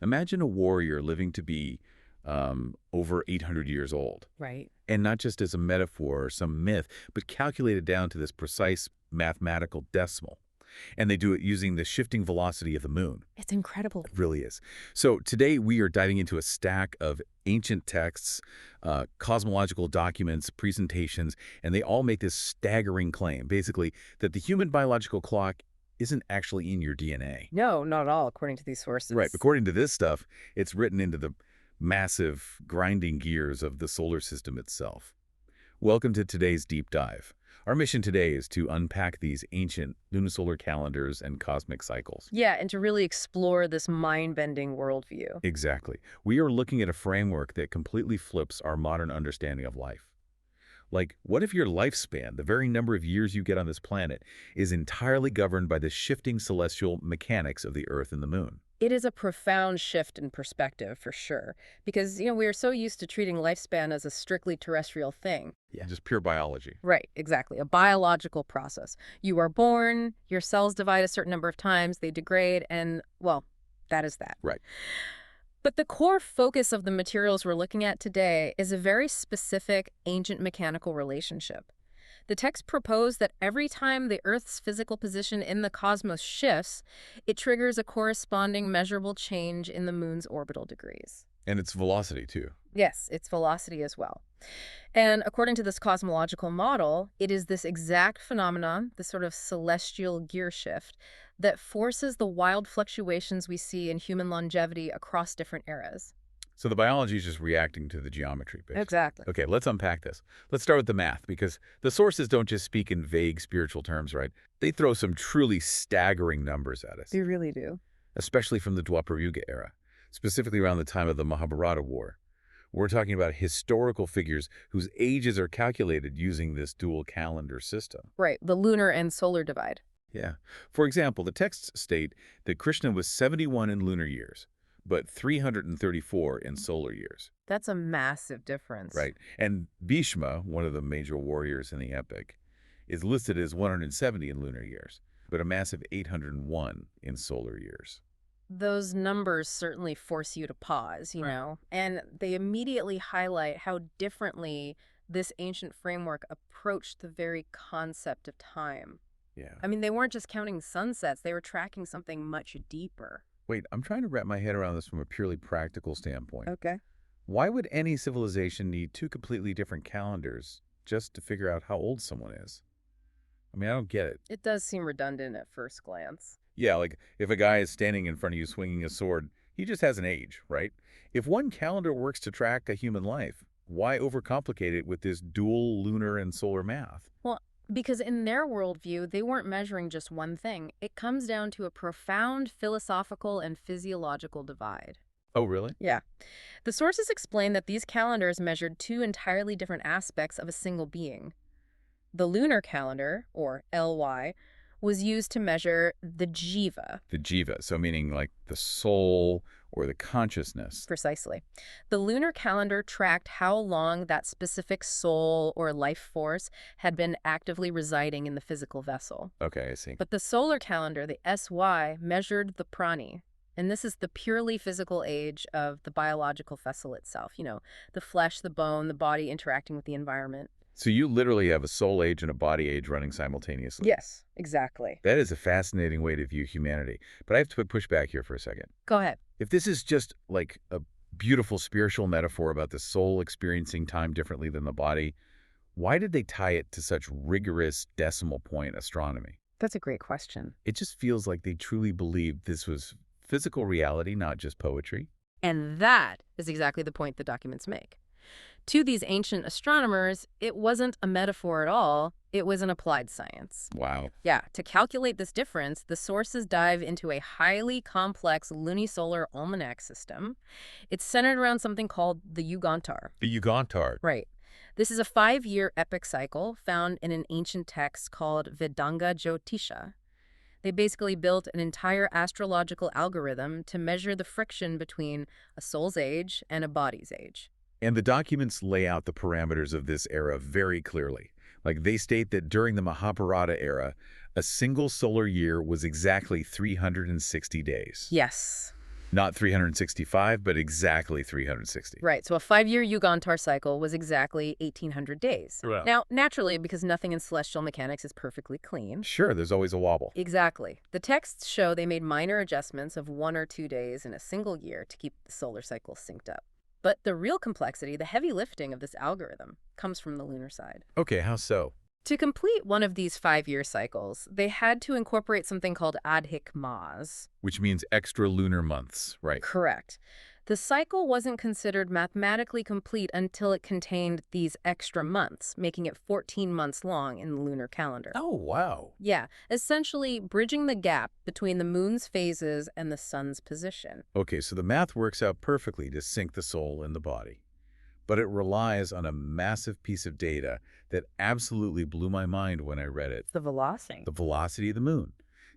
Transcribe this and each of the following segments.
Imagine a warrior living to be over 800 years old. Right. And not just as a metaphor or some myth, but calculated down to this precise mathematical decimal. And they do it using the shifting velocity of the moon. It's incredible. It really is. So today we are diving into a stack of ancient texts, cosmological documents, presentations, and they all make this staggering claim, basically, that the human biological clock isn't actually in your DNA. No, not at all, according to these sources. Right. According to this stuff, it's written into the massive grinding gears of the solar system itself. Welcome to today's deep dive. Our mission today is to unpack these ancient lunisolar calendars and cosmic cycles. Yeah, and to really explore this mind-bending worldview. Exactly. We are looking at a framework that completely flips our modern understanding of life. Like, what if your lifespan, the very number of years you get on this planet, is entirely governed by the shifting celestial mechanics of the Earth and the Moon? It is a profound shift in perspective, for sure, because, we are so used to treating lifespan as a strictly terrestrial thing. Yeah, just pure biology. Right, exactly. A biological process. You are born, your cells divide a certain number of times, they degrade, and, well, that is that. Right. But the core focus of the materials we're looking at today is a very specific ancient mechanical relationship. The text proposed that every time the Earth's physical position in the cosmos shifts, it triggers a corresponding measurable change in the moon's orbital degrees. And its velocity, too. Yes, its velocity as well. And according to this cosmological model, it is this exact phenomenon, this sort of celestial gear shift, that forces the wild fluctuations we see in human longevity across different eras. So the biology is just reacting to the geometry, basically. Exactly. Okay, let's unpack this. Let's start with the math, because the sources don't just speak in vague spiritual terms, right? They throw some truly staggering numbers at us. They really do. Especially from the Dwapara Yuga era, specifically around the time of the Mahabharata War. We're talking about historical figures whose ages are calculated using this dual calendar system. Right, the lunar and solar divide. Yeah. For example, the texts state that Krishna was 71 in lunar years, but 334 in solar years. That's a massive difference. Right. And Bhishma, one of the major warriors in the epic, is listed as 170 in lunar years, but a massive 801 in solar years. Those numbers certainly force you to pause, you know, and they immediately highlight how differently this ancient framework approached the very concept of time. Yeah. I mean, they weren't just counting sunsets, they were tracking something much deeper. Wait, I'm trying to wrap my head around this from a purely practical standpoint. Okay. Why would any civilization need two completely different calendars just to figure out how old someone is? I mean, I don't get it. It does seem redundant at first glance. Yeah, like if a guy is standing in front of you swinging a sword, he just has an age, right? If one calendar works to track a human life, why overcomplicate it with this dual lunar and solar math? Well, because in their worldview, they weren't measuring just one thing. It comes down to a profound philosophical and physiological divide. Oh, really? Yeah. The sources explain that these calendars measured two entirely different aspects of a single being. The lunar calendar, or LY, was used to measure the jiva. The jiva, so meaning like the soul or the consciousness. Precisely. The lunar calendar tracked how long that specific soul or life force had been actively residing in the physical vessel. Okay, I see. But the solar calendar, the SY, measured the prani. And this is the purely physical age of the biological vessel itself. You know, the flesh, the bone, the body interacting with the environment. So you literally have a soul age and a body age running simultaneously. Yes, exactly. That is a fascinating way to view humanity. But I have to push back here for a second. Go ahead. If this is just like a beautiful spiritual metaphor about the soul experiencing time differently than the body, why did they tie it to such rigorous decimal point astronomy? That's a great question. It just feels like they truly believed this was physical reality, not just poetry. And that is exactly the point the documents make. To these ancient astronomers, it wasn't a metaphor at all. It was an applied science. Wow. Yeah, to calculate this difference, the sources dive into a highly complex lunisolar almanac system. It's centered around something called the Yugantar. The Yugantar. Right. This is a 5-year epic cycle found in an ancient text called Vedanga Jyotisha. They basically built an entire astrological algorithm to measure the friction between a soul's age and a body's age. And the documents lay out the parameters of this era very clearly. Like they state that during the Mahabharata era, a single solar year was exactly 360 days. Yes. Not 365, but exactly 360. Right, so a 5-year Yuga cycle was exactly 1,800 days. Right. Now, naturally, because nothing in celestial mechanics is perfectly clean. Sure, there's always a wobble. Exactly. The texts show they made minor adjustments of 1 or 2 days in a single year to keep the solar cycle synced up. But the real complexity, the heavy lifting of this algorithm, comes from the lunar side. Okay, how so? To complete one of these 5-year cycles, they had to incorporate something called adhik mas. Which means extra lunar months, right? Correct. The cycle wasn't considered mathematically complete until it contained these extra months, making it 14 months long in the lunar calendar. Oh, wow. Yeah, essentially bridging the gap between the moon's phases and the sun's position. Okay, so the math works out perfectly to sync the soul and the body. But it relies on a massive piece of data that absolutely blew my mind when I read it. The velocity. The velocity of the moon.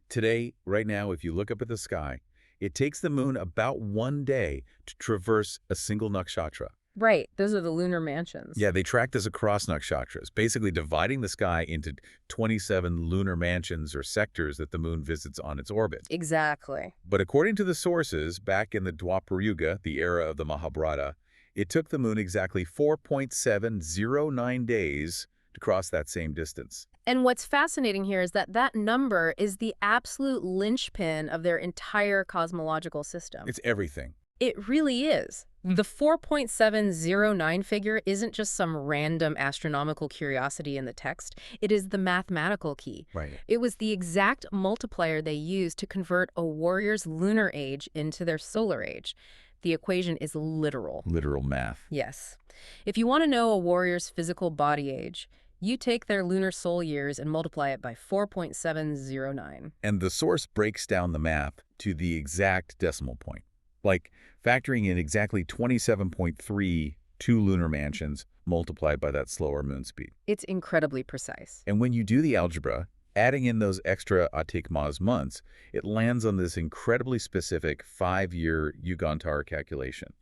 Today, right now, if you look up at the sky, it takes the moon about 1 day to traverse a single nakshatra. Right, those are the lunar mansions. Yeah, they track this across nakshatras, basically dividing the sky into 27 lunar mansions or sectors that the moon visits on its orbit. Exactly. But according to the sources, back in the Dwapara Yuga, the era of the Mahabharata, it took the moon exactly 4.709 days to cross that same distance. And what's fascinating here is that that number is the absolute linchpin of their entire cosmological system. It's everything. It really is. The 4.709 figure isn't just some random astronomical curiosity in the text. It is the mathematical key. Right. It was the exact multiplier they used to convert a warrior's lunar age into their solar age. The equation is literal. Literal math. Yes. If you want to know a warrior's physical body age, you take their lunar soul years and multiply it by 4.709. And the source breaks down the math to the exact decimal point. Like factoring in exactly 27.32 lunar mansions multiplied by that slower moon speed. It's incredibly precise. And when you do the algebra, adding in those extra adhik mas months, it lands on this incredibly specific 5-year Yuga calculation.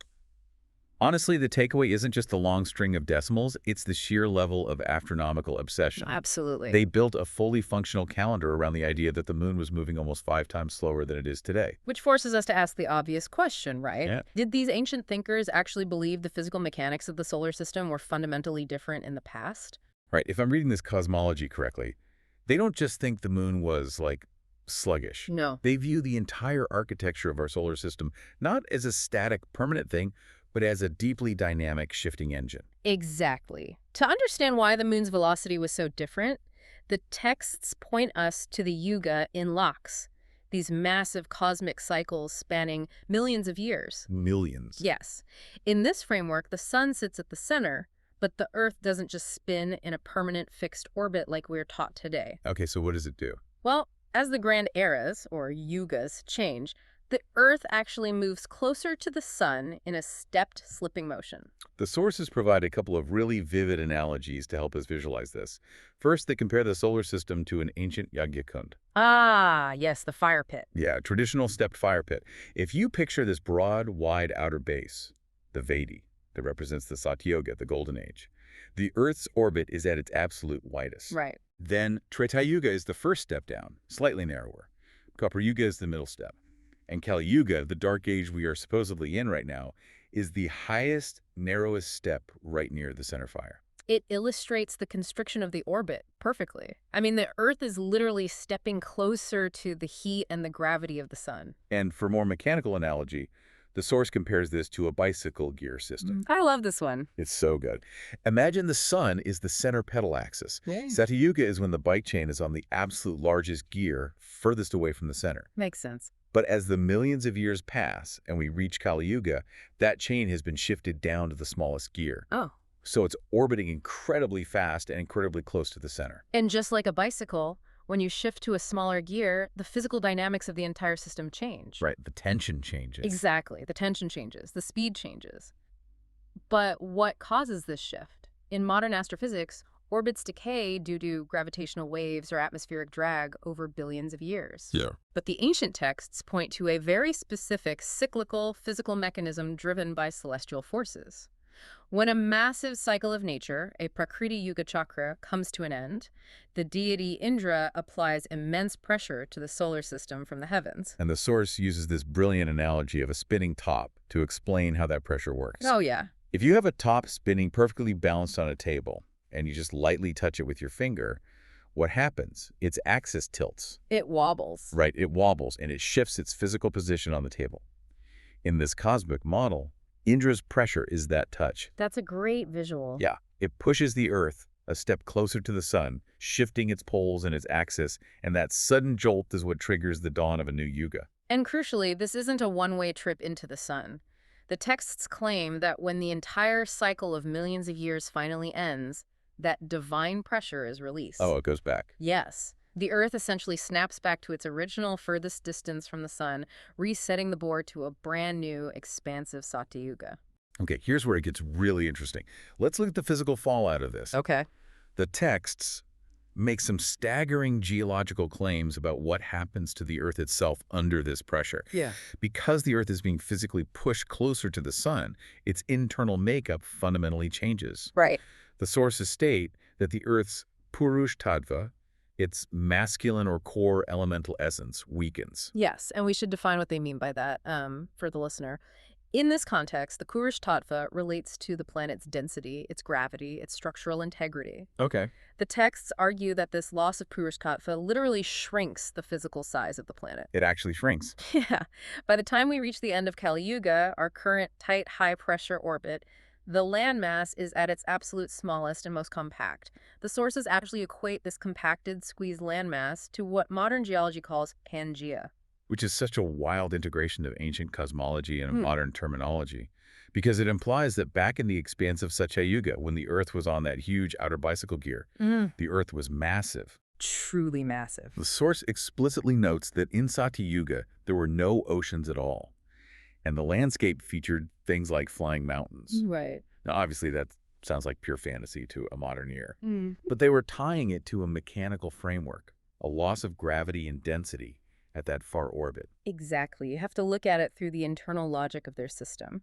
Honestly, the takeaway isn't just the long string of decimals, it's the sheer level of astronomical obsession. Absolutely. They built a fully functional calendar around the idea that the moon was moving almost 5 times slower than it is today. Which forces us to ask the obvious question, right? Yeah. Did these ancient thinkers actually believe the physical mechanics of the solar system were fundamentally different in the past? Right, if I'm reading this cosmology correctly, they don't just think the moon was, like, sluggish. No. They view the entire architecture of our solar system not as a static, permanent thing, but as a deeply dynamic, shifting engine. Exactly. To understand why the moon's velocity was so different, the texts point us to the Yuga in Lakhs, these massive cosmic cycles spanning millions of years. Millions. Yes. In this framework, the sun sits at the center, but the Earth doesn't just spin in a permanent fixed orbit like we're taught today. Okay, so what does it do? Well, as the grand eras, or yugas, change, the Earth actually moves closer to the sun in a stepped slipping motion. The sources provide a couple of really vivid analogies to help us visualize this. First, they compare the solar system to an ancient yajna-kund. Ah, yes, the fire pit. Yeah, traditional stepped fire pit. If you picture this broad, wide outer base, the Vedi, that represents the Satyuga, the Golden Age, the Earth's orbit is at its absolute widest. Right. Then Treta Yuga is the first step down, slightly narrower. Dwapara Yuga is the middle step. And Kaliyuga, the dark age we are supposedly in right now, is the highest, narrowest step right near the center fire. It illustrates the constriction of the orbit perfectly. I mean, the Earth is literally stepping closer to the heat and the gravity of the sun. And for more mechanical analogy, the source compares this to a bicycle gear system. I love this one. It's so good. Imagine the sun is the center pedal axis. Yay. Satyuga is when the bike chain is on the absolute largest gear, furthest away from the center. Makes sense. But as the millions of years pass and we reach Kaliyuga, that chain has been shifted down to the smallest gear. Oh. So it's orbiting incredibly fast and incredibly close to the center. And just like a bicycle, when you shift to a smaller gear, the physical dynamics of the entire system change. Right, the tension changes. Exactly. The tension changes. The speed changes. But what causes this shift? In modern astrophysics, orbits decay due to gravitational waves or atmospheric drag over billions of years. Yeah. But the ancient texts point to a very specific cyclical physical mechanism driven by celestial forces. When a massive cycle of nature, a Prakriti Yuga chakra, comes to an end, the deity Indra applies immense pressure to the solar system from the heavens. And the source uses this brilliant analogy of a spinning top to explain how that pressure works. Oh, yeah. If you have a top spinning perfectly balanced on a table, and you just lightly touch it with your finger, what happens? Its axis tilts. It wobbles. Right, it wobbles, and it shifts its physical position on the table. In this cosmic model, Indra's pressure is that touch. That's a great visual. Yeah, it pushes the Earth a step closer to the sun, shifting its poles and its axis, and that sudden jolt is what triggers the dawn of a new yuga. And crucially, this isn't a one-way trip into the sun. The texts claim that when the entire cycle of millions of years finally ends, that divine pressure is released. Oh, it goes back. Yes. The Earth essentially snaps back to its original furthest distance from the sun, resetting the board to a brand new, expansive Satyuga. Okay, here's where it gets really interesting. Let's look at the physical fallout of this. Okay. The texts make some staggering geological claims about what happens to the Earth itself under this pressure. Yeah. Because the Earth is being physically pushed closer to the sun, its internal makeup fundamentally changes. Right. The sources state that the Earth's Purush Tattva, its masculine or core elemental essence, weakens. Yes, and we should define what they mean by that for the listener. In this context, the Purush Tattva relates to the planet's density, its gravity, its structural integrity. Okay. The texts argue that this loss of Purush Tattva literally shrinks the physical size of the planet. It actually shrinks. Yeah. By the time we reach the end of kaliyuga, our current tight, high-pressure orbit, the landmass is at its absolute smallest and most compact. The sources actually equate this compacted, squeezed landmass to what modern geology calls Pangea. Which is such a wild integration of ancient cosmology and modern terminology, because it implies that back in the expansive Satyuga, when the Earth was on that huge outer bicycle gear, the Earth was massive. Truly massive. The source explicitly notes that in Satyuga, there were no oceans at all, and the landscape featured things like flying mountains. Right. Now, obviously, that sounds like pure fantasy to a modern ear, but they were tying it to a mechanical framework, a loss of gravity and density at that far orbit. Exactly. You have to look at it through the internal logic of their system.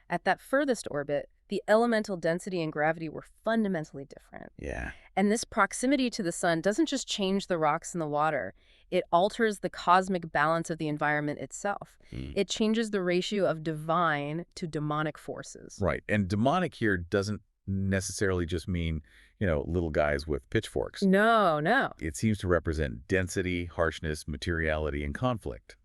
At that furthest orbit, the elemental density and gravity were fundamentally different. Yeah. And this proximity to the sun doesn't just change the rocks in the water. It alters the cosmic balance of the environment itself. It changes the ratio of divine to demonic forces. Right. And demonic here doesn't necessarily just mean, little guys with pitchforks. No, no. It seems to represent density, harshness, materiality, and conflict.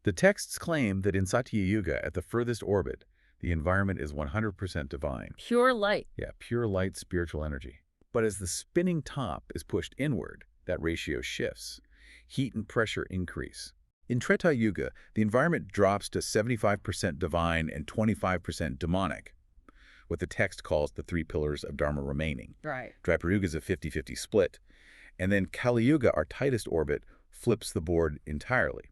The texts claim that in Satyuga, at the furthest orbit, the environment is 100% divine. Pure light. Yeah, pure light, spiritual energy. But as the spinning top is pushed inward, that ratio shifts. Heat and pressure increase. In Treta Yuga, the environment drops to 75% divine and 25% demonic, what the text calls the three pillars of Dharma remaining. Right. Dwapara Yuga is a 50-50 split. And then Kaliyuga, our tightest orbit, flips the board entirely.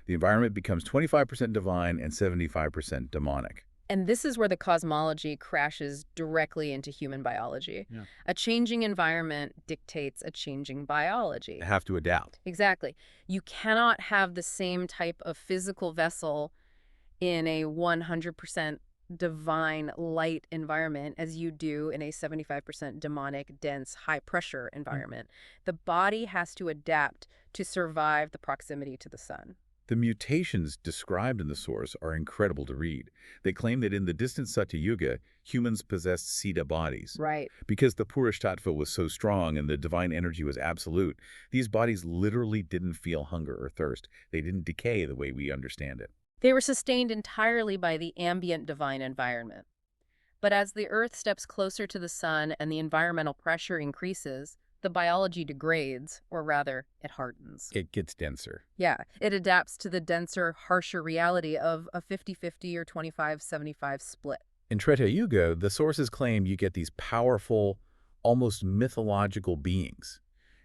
The environment becomes 25% divine and 75% demonic. And this is where the cosmology crashes directly into human biology. Yeah. A changing environment dictates a changing biology. They have to adapt. Exactly. You cannot have the same type of physical vessel in a 100% divine light environment as you do in a 75% demonic, dense, high-pressure environment. The body has to adapt to survive the proximity to the sun. The mutations described in the source are incredible to read. They claim that in the distant Satyuga, humans possessed Siddha bodies. Right. Because the Purush Tattva was so strong and the divine energy was absolute, these bodies literally didn't feel hunger or thirst. They didn't decay the way we understand it. They were sustained entirely by the ambient divine environment. But as the Earth steps closer to the sun and the environmental pressure increases, the biology degrades, or rather, it hardens. It gets denser. Yeah, it adapts to the denser, harsher reality of a 50-50 or 25-75 split. In Treta Yuga, the sources claim you get these powerful, almost mythological beings.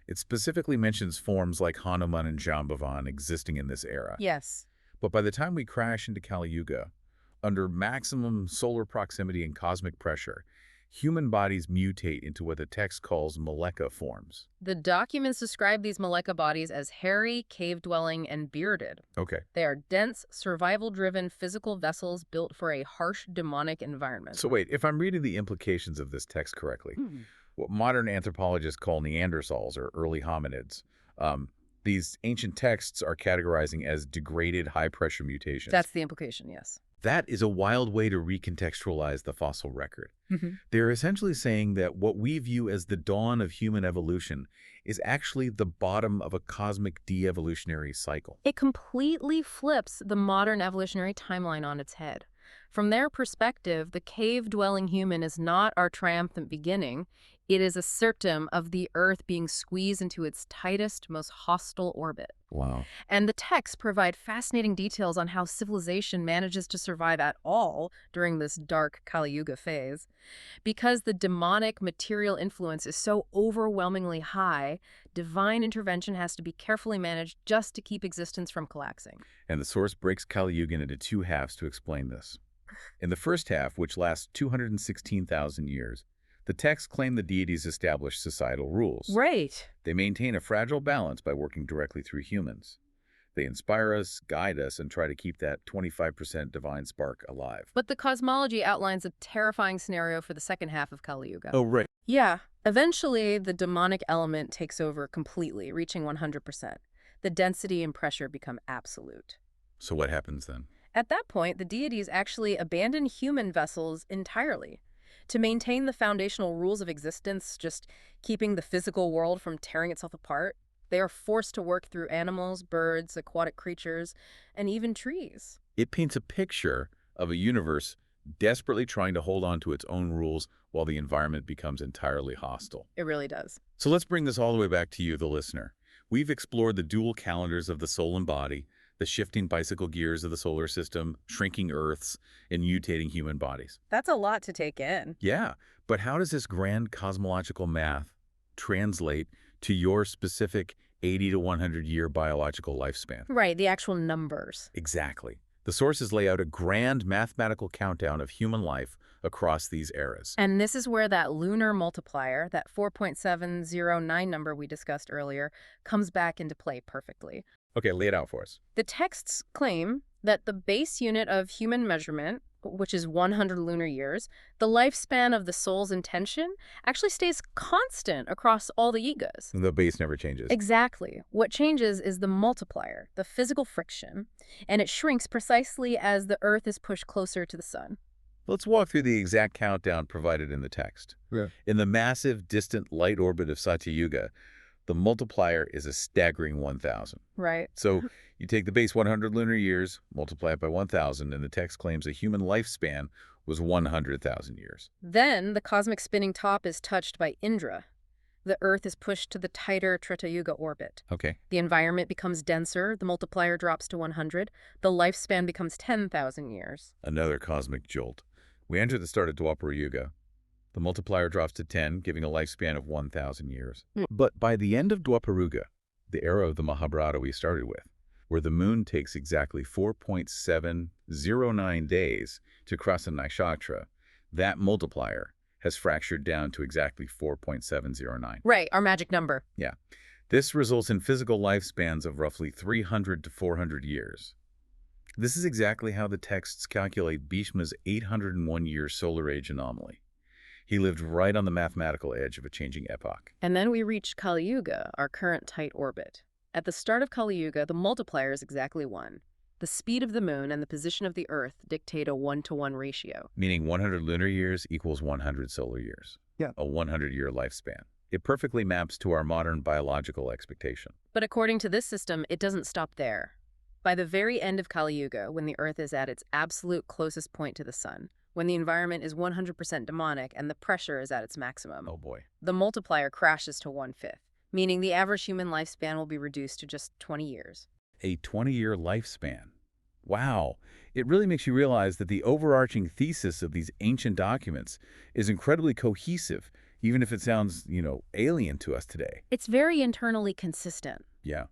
It specifically mentions forms like Hanuman and Jambavan existing in this era. Yes. But by the time we crash into Kali Yuga, under maximum solar proximity and cosmic pressure, human bodies mutate into what the text calls moleca forms. The documents describe these moleca bodies as hairy, cave-dwelling, and bearded. Okay. They are dense, survival-driven physical vessels built for a harsh, demonic environment. So wait, if I'm reading the implications of this text correctly, what modern anthropologists call Neanderthals or early hominids, these ancient texts are categorizing as degraded high-pressure mutations. That's the implication, yes. That is a wild way to recontextualize the fossil record. They're essentially saying that what we view as the dawn of human evolution is actually the bottom of a cosmic de-evolutionary cycle. It completely flips the modern evolutionary timeline on its head. From their perspective, the cave-dwelling human is not our triumphant beginning. It is a symptom of the Earth being squeezed into its tightest, most hostile orbit. Wow. And the texts provide fascinating details on how civilization manages to survive at all during this dark kaliyuga phase. Because the demonic material influence is so overwhelmingly high, divine intervention has to be carefully managed just to keep existence from collapsing. And the source breaks Kali into two halves to explain this. In the first half, which lasts 216,000 years, the texts claim the deities establish societal rules. Right. They maintain a fragile balance by working directly through humans. They inspire us, guide us, and try to keep that 25% divine spark alive. But the cosmology outlines a terrifying scenario for the second half of Kaliyuga. Oh, right. Yeah. Eventually, the demonic element takes over completely, reaching 100%. The density and pressure become absolute. So what happens then? At that point, the deities actually abandon human vessels entirely. To maintain the foundational rules of existence, just keeping the physical world from tearing itself apart, they are forced to work through animals, birds, aquatic creatures, and even trees. It paints a picture of a universe desperately trying to hold on to its own rules while the environment becomes entirely hostile. It really does. So let's bring this all the way back to you, the listener. We've explored the dual calendars of the soul and body, the shifting bicycle gears of the solar system, shrinking Earths, and mutating human bodies. That's a lot to take in. Yeah, but how does this grand cosmological math translate to your specific 80 to 100-year biological lifespan? Right, the actual numbers. Exactly. The sources lay out a grand mathematical countdown of human life across these eras. And this is where that lunar multiplier, that 4.709 number we discussed earlier, comes back into play perfectly. Okay, lay it out for us. The texts claim that the base unit of human measurement, which is 100 lunar years, the lifespan of the soul's intention actually stays constant across all the yugas. The base never changes. Exactly. What changes is the multiplier, the physical friction, and it shrinks precisely as the Earth is pushed closer to the sun. Let's walk through the exact countdown provided in the text. Yeah. In the massive, distant light orbit of Satyuga, the multiplier is a staggering 1,000. Right. So you take the base 100 lunar years, multiply it by 1,000, and the text claims a human lifespan was 100,000 years. Then the cosmic spinning top is touched by Indra. The Earth is pushed to the tighter Treta Yuga orbit. Okay. The environment becomes denser, the multiplier drops to 100, the lifespan becomes 10,000 years. Another cosmic jolt. We enter the start of Dwapara Yuga. The multiplier drops to 10, giving a lifespan of 1,000 years. But by the end of Dwapara, the era of the Mahabharata we started with, where the moon takes exactly 4.709 days to cross a nakshatra, that multiplier has fractured down to exactly 4.709. Right, our magic number. Yeah. This results in physical lifespans of roughly 300 to 400 years. This is exactly how the texts calculate Bhishma's 801-year solar age anomaly. He lived right on the mathematical edge of a changing epoch. And then we reach Kaliyuga, our current tight orbit. At the start of Kaliyuga, the multiplier is exactly 1. The speed of the moon and the position of the Earth dictate a 1-to-1 ratio. Meaning 100 lunar years equals 100 solar years. Yeah. A 100-year lifespan. It perfectly maps to our modern biological expectation. But according to this system, it doesn't stop there. By the very end of Kaliyuga, when the Earth is at its absolute closest point to the sun, when the environment is 100% demonic and the pressure is at its maximum, Oh boy. the multiplier crashes to 1/5, meaning the average human lifespan will be reduced to just 20 years. A 20-year lifespan. Wow. It really makes you realize that the overarching thesis of these ancient documents is incredibly cohesive, even if it sounds, alien to us today. It's very internally consistent. Yeah.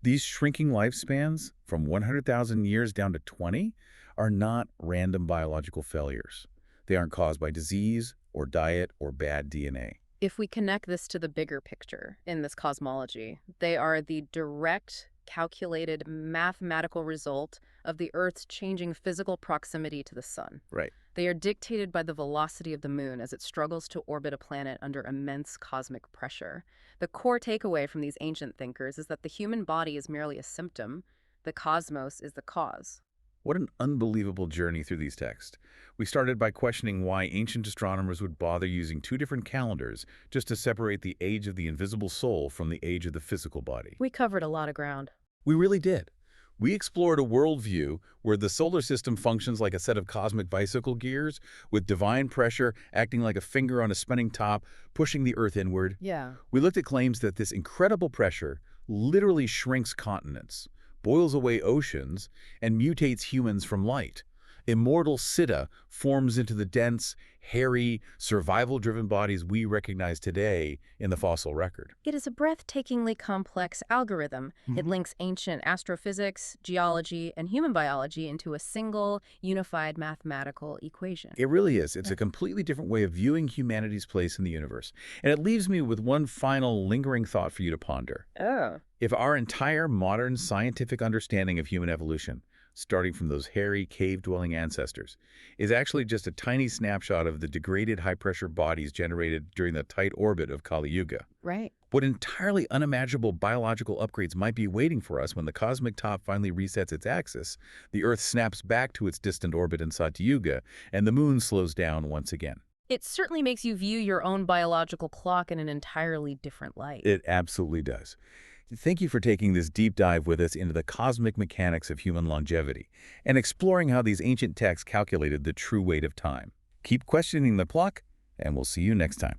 These shrinking lifespans from 100,000 years down to 20 are not random biological failures. They aren't caused by disease or diet or bad DNA. If we connect this to the bigger picture in this cosmology, they are the direct, calculated, mathematical result of the Earth's changing physical proximity to the sun. Right. They are dictated by the velocity of the moon as it struggles to orbit a planet under immense cosmic pressure. The core takeaway from these ancient thinkers is that the human body is merely a symptom. The cosmos is the cause. What an unbelievable journey through these texts. We started by questioning why ancient astronomers would bother using two different calendars just to separate the age of the invisible soul from the age of the physical body. We covered a lot of ground. We really did. We explored a worldview where the solar system functions like a set of cosmic bicycle gears, with divine pressure acting like a finger on a spinning top, pushing the Earth inward. Yeah. We looked at claims that this incredible pressure literally shrinks continents, boils away oceans, and mutates humans from light. Immortal Siddha forms into the dense, hairy, survival-driven bodies we recognize today in the fossil record. It is a breathtakingly complex algorithm. It links ancient astrophysics, geology, and human biology into a single, unified mathematical equation. It really is. It's a completely different way of viewing humanity's place in the universe. And it leaves me with one final lingering thought for you to ponder. Oh. If our entire modern scientific understanding of human evolution, starting from those hairy, cave-dwelling ancestors, is actually just a tiny snapshot of the degraded high-pressure bodies generated during the tight orbit of Kali-yuga. Right. What entirely unimaginable biological upgrades might be waiting for us when the cosmic top finally resets its axis, the Earth snaps back to its distant orbit in Satyuga, and the moon slows down once again. It certainly makes you view your own biological clock in an entirely different light. It absolutely does. Thank you for taking this deep dive with us into the cosmic mechanics of human longevity and exploring how these ancient texts calculated the true weight of time. Keep questioning the clock, and we'll see you next time.